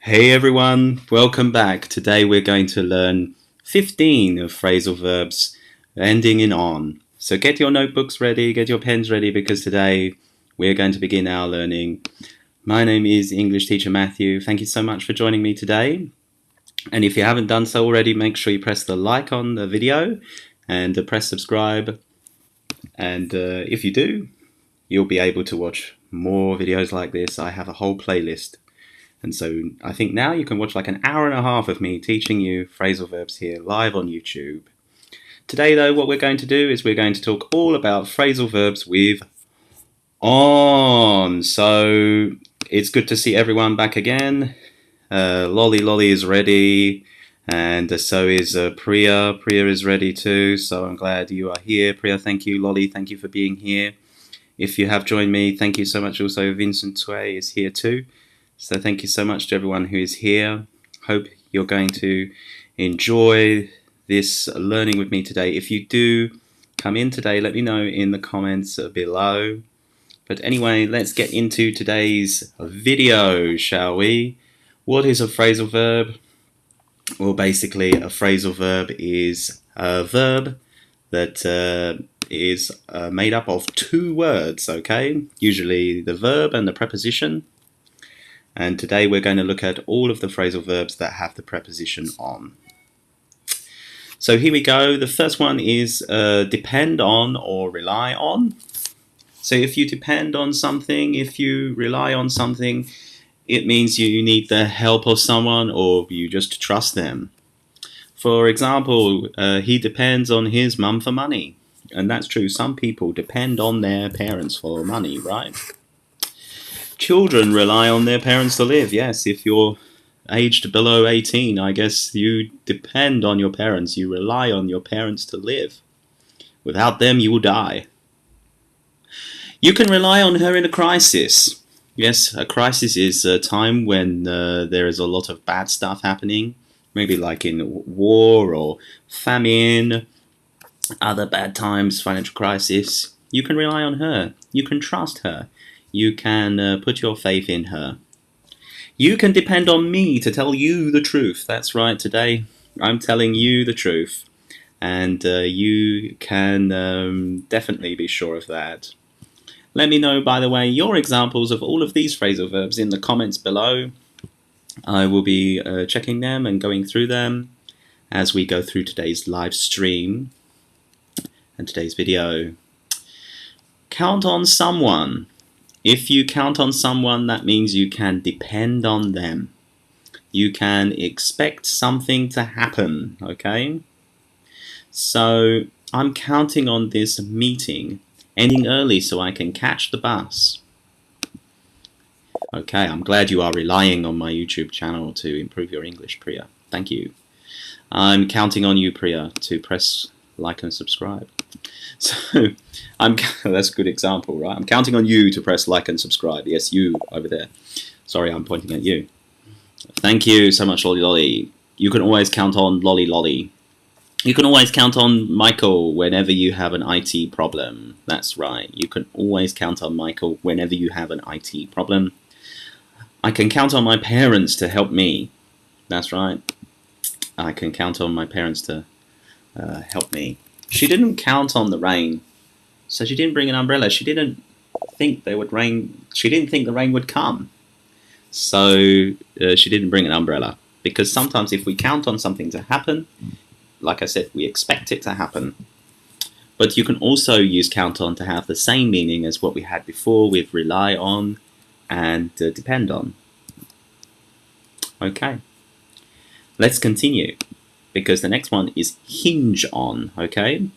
Hey everyone, welcome back. Today we're going to learn 15 of phrasal verbs ending in on. So get your notebooks ready, get your pens ready, because today we're going to begin our learning. My name is English teacher Matthew. Thank you so much for joining me today. And if you haven't done so already, make sure you press the like on the video and press subscribe. And if you do, you'll be able to watch more videos like this. I have a whole playlist. And so I think now you can watch like an hour and a half of me teaching you phrasal verbs here live on YouTube. Today though, what we're going to do is we're going to talk all about phrasal verbs with on. So it's good to see everyone back again. Lolly is ready, and so is Priya. Priya is ready too, so I'm glad you are here. Priya, thank you. Lolly, thank you for being here. If you have joined me, thank you so much. Also, Vincent Tway is here too. So thank you so much to everyone who is here. Hope you're going to enjoy this learning with me today. If you do come in today, let me know in the comments below. But anyway, let's get into today's video, shall we? What is a phrasal verb? Well, basically, a phrasal verb is a verb that is made up of two words, okay? Usually the verb and the preposition. And today we're going to look at all of the phrasal verbs that have the preposition on. So here we go. The first one is depend on or rely on. So if you depend on something, if you rely on something, it means you need the help of someone or you just trust them. For example, he depends on his mum for money. And that's true. Some people depend on their parents for money, right? Children rely on their parents to live. Yes, if you're aged below 18, I guess you depend on your parents. You rely on your parents to live. Without them, you will die. You can rely on her in a crisis. Yes, a crisis is a time when there is a lot of bad stuff happening, maybe like in war or famine, other bad times, financial crisis. You can rely on her. You can trust her. You can put your faith in her. You can depend on me to tell you the truth. That's right, today I'm telling you the truth. And you can definitely be sure of that. Let me know, by the way, your examples of all of these phrasal verbs in the comments below. I will be checking them and going through them as we go through today's live stream and today's video. Count on someone. If you count on someone, that means you can depend on them. You can expect something to happen, okay? So I'm counting on this meeting ending early so I can catch the bus. Okay, I'm glad you are relying on my YouTube channel to improve your English, Priya. Thank you. I'm counting on you, Priya, to press like and subscribe. So that's a good example, right? I'm counting on you to press like and subscribe. Yes, you over there. Sorry, I'm pointing at you. Thank you so much, Lolly. You can always count on Lolly. You can always count on Michael whenever you have an IT problem. That's right. You can always count on Michael whenever you have an IT problem. I can count on my parents to help me. That's right. I can count on my parents to help me. She didn't count on the rain, so she didn't bring an umbrella. She didn't think there would rain. She didn't think the rain would come, so she didn't bring an umbrella. Because sometimes if we count on something to happen, like I said, we expect it to happen. But you can also use count on to have the same meaning as what we had before with rely on and depend on. Okay, let's continue. Because the next one is hinge on, okay?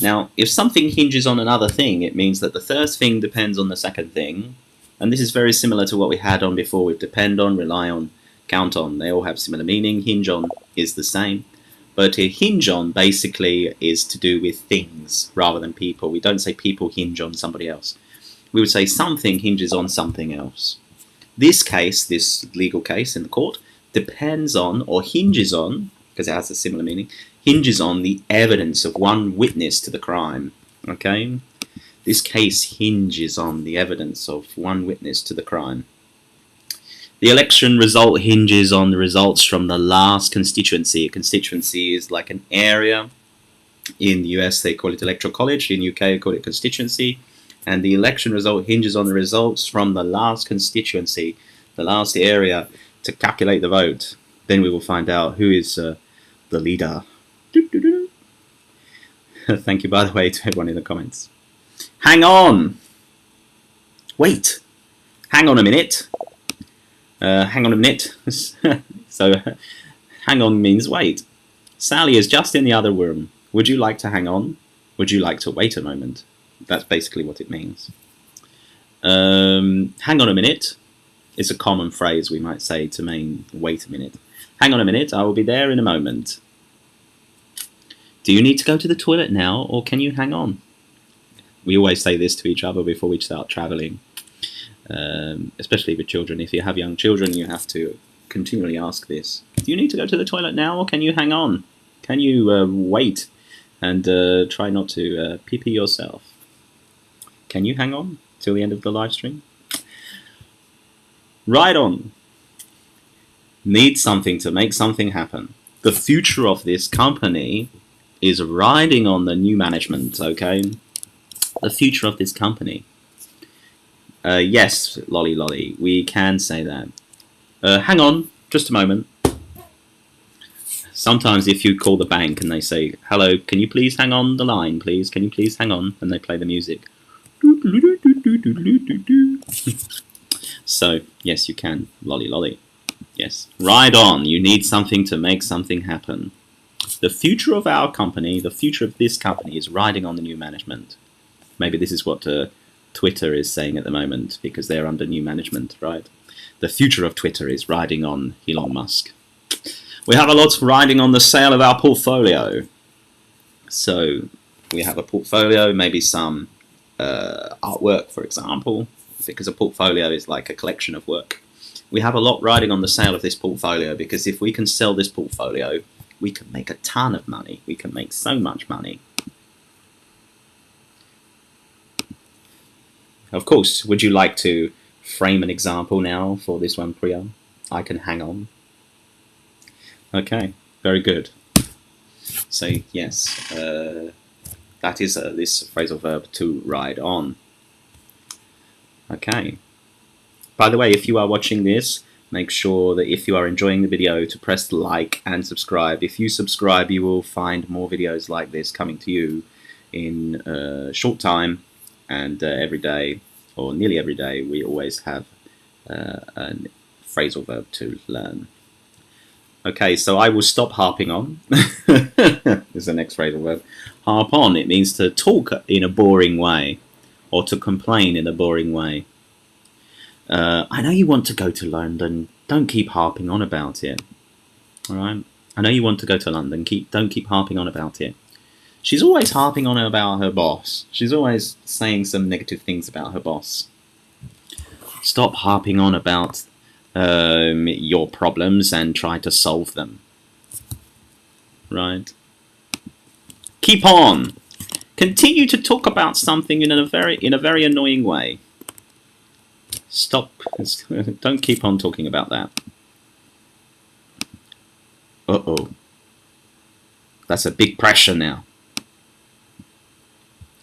Now, if something hinges on another thing, it means that the first thing depends on the second thing. And this is very similar to what we had on before with depend on, rely on, count on. They all have similar meaning. Hinge on is the same. But a hinge on basically is to do with things rather than people. We don't say people hinge on somebody else. We would say something hinges on something else. This case, this legal case in the court, depends on or hinges on, because it has a similar meaning, hinges on the evidence of one witness to the crime, okay? This case hinges on the evidence of one witness to the crime. The election result hinges on the results from the last constituency. A constituency is like an area. In the US, they call it electoral college. In UK, they call it constituency. And the election result hinges on the results from the last constituency, the last area, to calculate the vote. Then we will find out who is the leader. Thank you, by the way, to everyone in the comments. Hang on! Wait! Hang on a minute. Hang on a minute. So, hang on means wait. Sally is just in the other room. Would you like to hang on? Would you like to wait a moment? That's basically what it means. Hang on a minute. It's a common phrase we might say to mean wait a minute. Hang on a minute, I will be there in a moment. Do you need to go to the toilet now, or can you hang on? We always say this to each other before we start travelling. Especially with children. If you have young children, you have to continually ask this. Do you need to go to the toilet now, or can you hang on? Can you wait and try not to pee-pee yourself? Can you hang on till the end of the live stream? Ride on. Need something to make something happen. The future of this company is riding on the new management, okay? The future of this company. Yes, lolly lolly, we can say that. Hang on, just a moment. Sometimes if you call the bank and they say, hello, can you please hang on the line, please? Can you please hang on? And they play the music. So, yes, you can, lolly lolly. Yes, ride on. You need something to make something happen. The future of our company, the future of this company is riding on the new management. Maybe this is what Twitter is saying at the moment, because they're under new management, right? The future of Twitter is riding on Elon Musk. We have a lot riding on the sale of our portfolio. So we have a portfolio, maybe some artwork, for example, because a portfolio is like a collection of work. We have a lot riding on the sale of this portfolio, because if we can sell this portfolio, we can make a ton of money. We can make so much money. Of course, would you like to frame an example now for this one, Priya? I can hang on. Okay, very good. So, yes, that is this phrasal verb to ride on. Okay. By the way, if you are watching this, make sure that if you are enjoying the video to press like and subscribe. If you subscribe, you will find more videos like this coming to you in a short time. And every day, or nearly every day, we always have a phrasal verb to learn. Okay, so I will stop harping on. This is the next phrasal verb. Harp on, it means to talk in a boring way, or to complain in a boring way. I know you want to go to London. Don't keep harping on about it. All right? I know you want to go to London. Don't keep harping on about it. She's always harping on about her boss. She's always saying some negative things about her boss. Stop harping on about your problems and try to solve them. Right? Keep on. Continue to talk about something in a very annoying way. Stop. Don't keep on talking about that. Uh-oh. That's a big pressure now.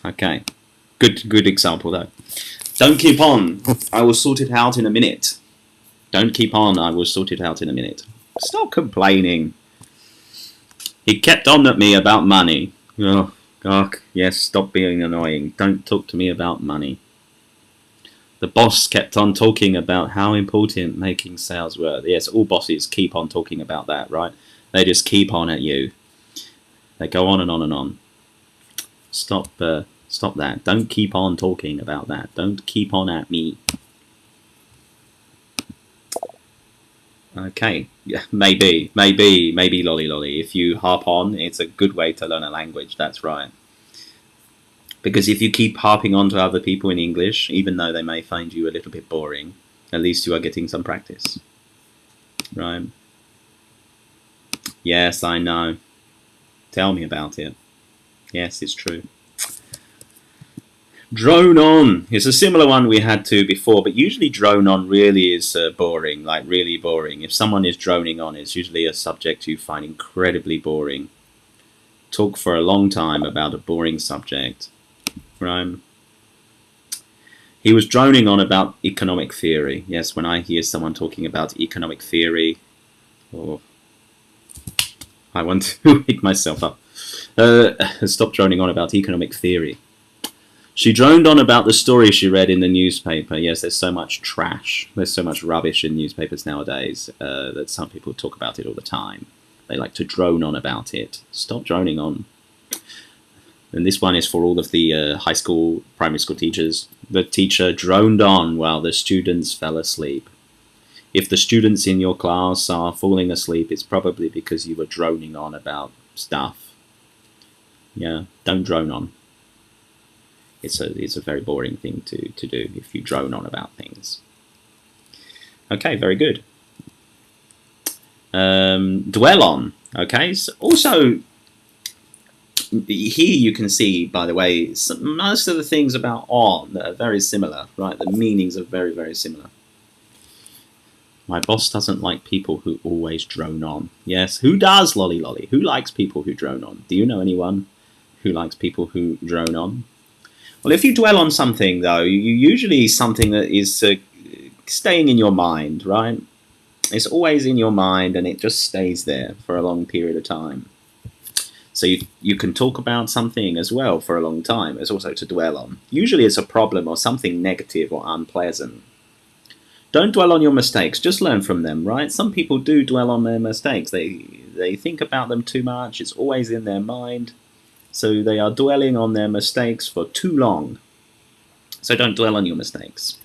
Okay. Good example, though. Don't keep on. I will sort it out in a minute. Don't keep on. I will sort it out in a minute. Stop complaining. He kept on at me about money. Oh, God. Yes, stop being annoying. Don't talk to me about money. The boss kept on talking about how important making sales were. Yes, all bosses keep on talking about that, right? They just keep on at you. They go on and on and on. Stop that. Don't keep on talking about that. Don't keep on at me. Okay, yeah, maybe, lolly lolly. If you harp on, it's a good way to learn a language, that's right. Because if you keep harping on to other people in English, even though they may find you a little bit boring, at least you are getting some practice. Right? Yes, I know. Tell me about it. Yes, it's true. Drone on. It's a similar one we had to before, but usually drone on really is boring, like really boring. If someone is droning on, it's usually a subject you find incredibly boring. Talk for a long time about a boring subject, right? He was droning on about economic theory. Yes, when I hear someone talking about economic theory, oh, I want to wake myself up. Stop droning on about economic theory. She droned on about the story she read in the newspaper. Yes, there's so much trash. There's so much rubbish in newspapers nowadays that some people talk about it all the time. They like to drone on about it. Stop droning on. And this one is for all of the high school, primary school teachers. The teacher droned on while the students fell asleep. If the students in your class are falling asleep, it's probably because you were droning on about stuff. Yeah, don't drone on. It's a very boring thing to do if you drone on about things. Okay, very good. Dwell on. Okay, so also here you can see, by the way, most of the things about on are very similar, right? The meanings are very, very similar. My boss doesn't like people who always drone on. Yes, who does, lolly lolly? Who likes people who drone on? Do you know anyone who likes people who drone on? Well, if you dwell on something, though, you usually something that is staying in your mind, right? It's always in your mind, and it just stays there for a long period of time. So you can talk about something as well for a long time. It's also to dwell on. Usually it's a problem or something negative or unpleasant. Don't dwell on your mistakes. Just learn from them, right? Some people do dwell on their mistakes. They think about them too much. It's always in their mind. So they are dwelling on their mistakes for too long. So don't dwell on your mistakes.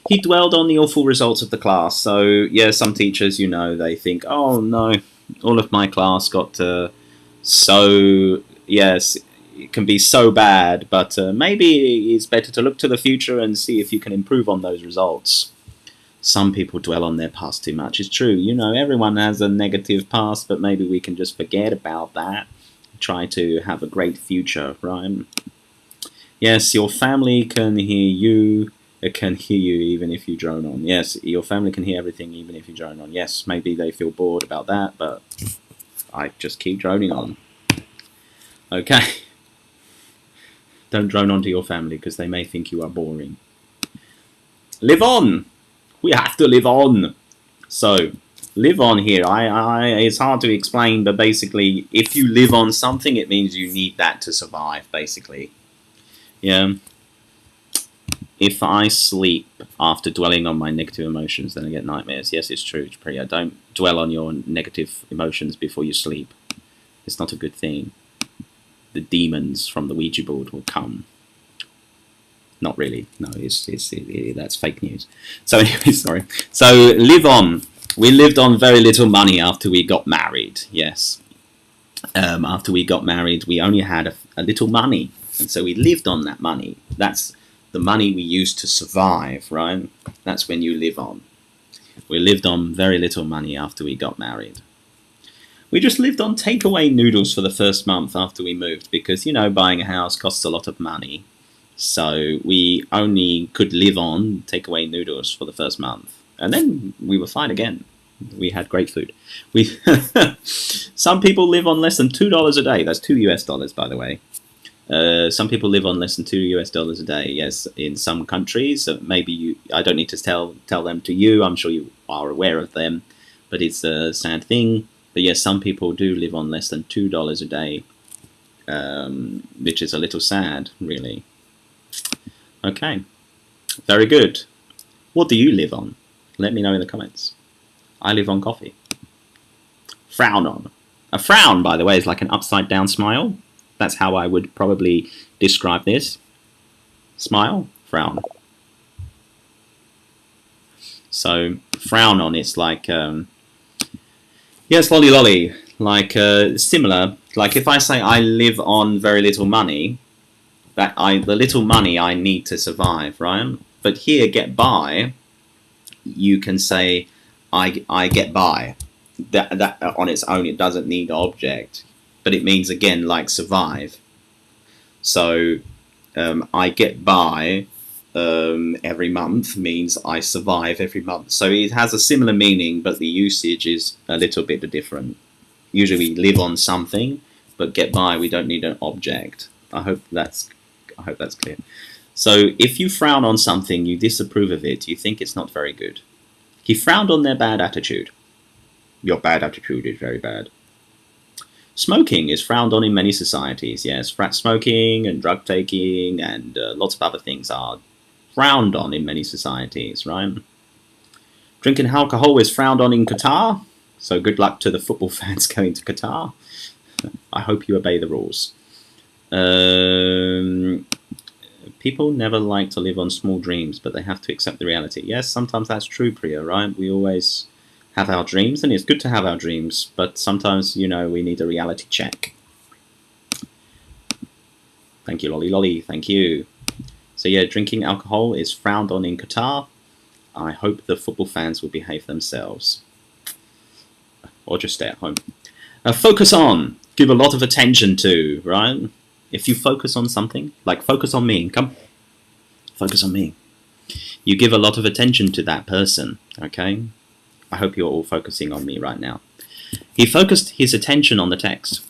He dwelled on the awful results of the class. So, yeah, some teachers, you know, they think, oh, no, all of my class got so, yes, it can be so bad, but maybe it's better to look to the future and see if you can improve on those results. Some people dwell on their past too much. It's true, you know, everyone has a negative past, but maybe we can just forget about that. Try to have a great future, right? Yes, your family can hear you. It can hear you even if you drone on. Yes, your family can hear everything even if you drone on. Yes, maybe they feel bored about that, but I just keep droning on. Okay. Don't drone on to your family because they may think you are boring. Live on. We have to live on. So, live on here. It's hard to explain, but basically, if you live on something, it means you need that to survive, basically. Yeah. If I sleep after dwelling on my negative emotions, then I get nightmares. Yes, it's true, Priya. Don't dwell on your negative emotions before you sleep. It's not a good thing. The demons from the Ouija board will come. Not really. No, that's fake news. So anyway, sorry. So live on. We lived on very little money after we got married. Yes. After we got married, we only had a little money. And so we lived on that money. That's the money we used to survive, right? That's when you live on. We lived on very little money after we got married. We just lived on takeaway noodles for the first month after we moved because, you know, buying a house costs a lot of money. So we only could live on takeaway noodles for the first month. And then we were fine again. We had great food. Some people live on less than $2 a day. That's $2 US, by the way. Some people live on less than $2 US a day. Yes, in some countries, maybe I don't need to tell them to you. I'm sure you are aware of them, but it's a sad thing. But yes, some people do live on less than $2 a day, which is a little sad, really. Okay, very good. What do you live on? Let me know in the comments. I live on coffee. Frown on. A frown, by the way, is like an upside down smile. That's how I would probably describe this. Smile, frown. So, frown on, it's like, yes, lolly lolly, like similar. Like if I say I live on very little money, the little money I need to survive, right? But here, get by, you can say I get by. That on its own, it doesn't need object. But it means, again, like survive. So I get by every month means I survive every month. So it has a similar meaning, but the usage is a little bit different. Usually we live on something, but get by, we don't need an object. I hope that's clear. So if you frown on something, you disapprove of it, you think it's not very good. He frowned on their bad attitude. Your bad attitude is very bad. Smoking is frowned on in many societies. Yes, frat smoking and drug taking and lots of other things are frowned on in many societies, right? Drinking alcohol is frowned on in Qatar. So good luck to the football fans going to Qatar. I hope you obey the rules. People never like to live on small dreams, but they have to accept the reality. Yes, sometimes that's true, Priya, right? We always have our dreams, and it's good to have our dreams, but sometimes, you know, we need a reality check. Thank you, Lolly Lolly. Thank you. So yeah, drinking alcohol is frowned on in Qatar. I hope the football fans will behave themselves. Or just stay at home. Focus on. Give a lot of attention to, right? If you focus on something, like focus on me, come. Focus on me. You give a lot of attention to that person, okay? I hope you're all focusing on me right now. He focused his attention on the text.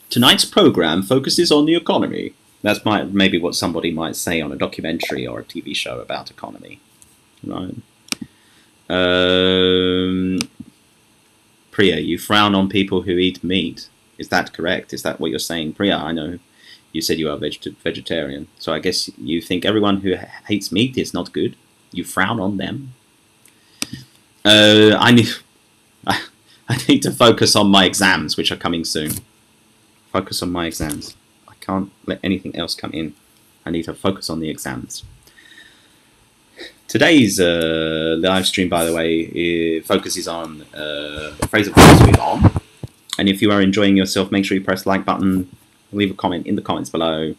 Tonight's program focuses on the economy. That's maybe what somebody might say on a documentary or a TV show about economy, right? Priya, you frown on people who eat meat. Is that correct? Is that what you're saying? Priya, I know you said you are vegetarian, so I guess you think everyone who hates meat is not good. You frown on them. I need to focus on my exams, which are coming soon. Focus on my exams. I can't let anything else come in. I need to focus on the exams. Today's live stream, by the way, focuses on phrasal verbs with on. And if you are enjoying yourself, make sure you press the like button, leave a comment in the comments below.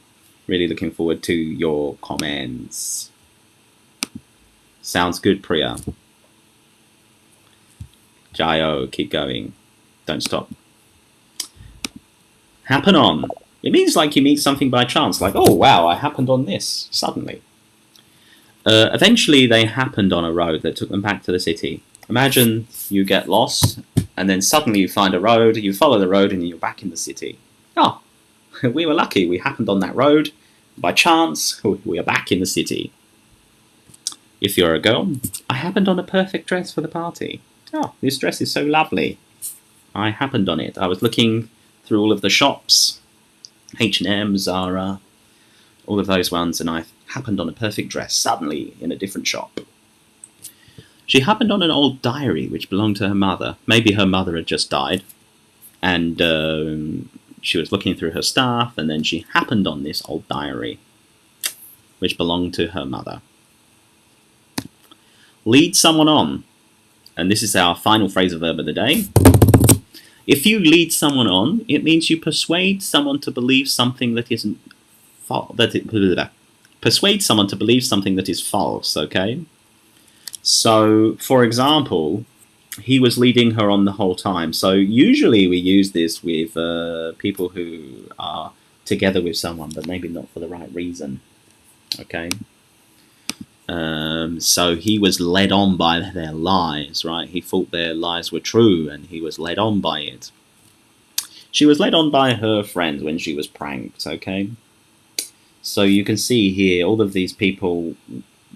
Really looking forward to your comments. Sounds good, Priya. Jayo, keep going. Don't stop. Happen on. It means like you meet something by chance. Like, oh, wow, I happened on this suddenly. Eventually, they happened on a road that took them back to the city. Imagine you get lost, and then suddenly you find a road, you follow the road, and you're back in the city. Oh, we were lucky. We happened on that road. By chance, we are back in the city. If you're a girl, I happened on a perfect dress for the party. Oh, this dress is so lovely. I happened on it. I was looking through all of the shops, H&M, Zara, all of those ones, and I happened on a perfect dress suddenly in a different shop. She happened on an old diary which belonged to her mother. Maybe her mother had just died, and she was looking through her stuff, and then she happened on this old diary which belonged to her mother. Lead someone on. And this is our final phrasal verb of the day. If you lead someone on, it means you persuade someone to believe something that isn't persuade someone to believe something that is false, okay? So, for example, he was leading her on the whole time. So usually we use this with people who are together with someone, but maybe not for the right reason, okay? So he was led on by their lies, right? He thought their lies were true, and he was led on by it. She was led on by her friend when she was pranked, okay? So you can see here, all of these people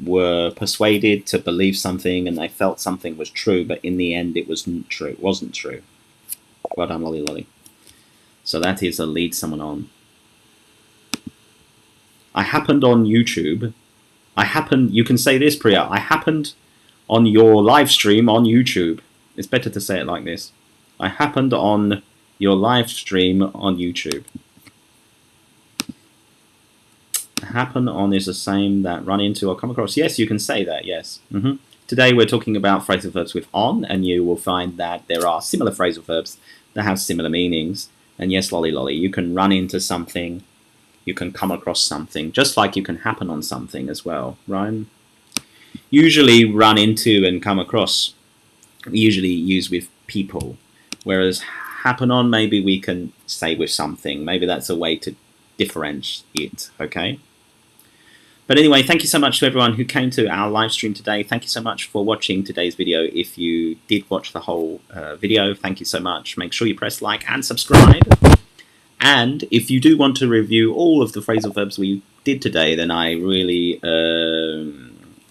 were persuaded to believe something, and they felt something was true, but in the end it wasn't true. It wasn't true. Well done, Lolly Lolly. So that is a lead someone on. I happened on YouTube. You can say this, Priya, I happened on your live stream on YouTube. It's better to say it like this. I happened on your live stream on YouTube. Happen on is the same that run into or come across. Yes, you can say that, yes. Today we're talking about phrasal verbs with on, and you will find that there are similar phrasal verbs that have similar meanings. And yes, Lolly Lolly, you can run into something. You can come across something, just like you can happen on something as well, right? Usually run into and come across, we usually use with people, whereas happen on maybe we can say with something. Maybe that's a way to differentiate, okay? But anyway, thank you so much to everyone who came to our live stream today. Thank you so much for watching today's video. If you did watch the whole video, thank you so much. Make sure you press like and subscribe. And if you do want to review all of the phrasal verbs we did today, then I really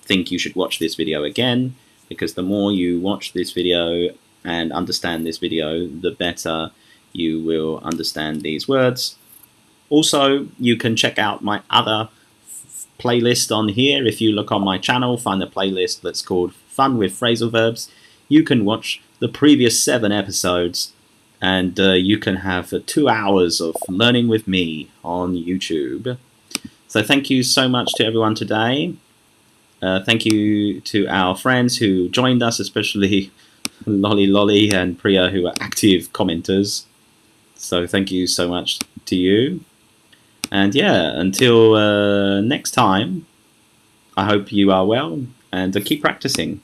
think you should watch this video again, because the more you watch this video and understand this video, the better you will understand these words. Also, you can check out my other playlist on here. If you look on my channel, find a playlist that's called Fun with Phrasal Verbs. You can watch the previous 7 episodes, and you can have 2 hours of learning with me on YouTube. So thank you so much to everyone today. Thank you to our friends who joined us, especially Lolly and Priya, who are active commenters. So thank you so much to you. And yeah, until next time, I hope you are well, and keep practicing.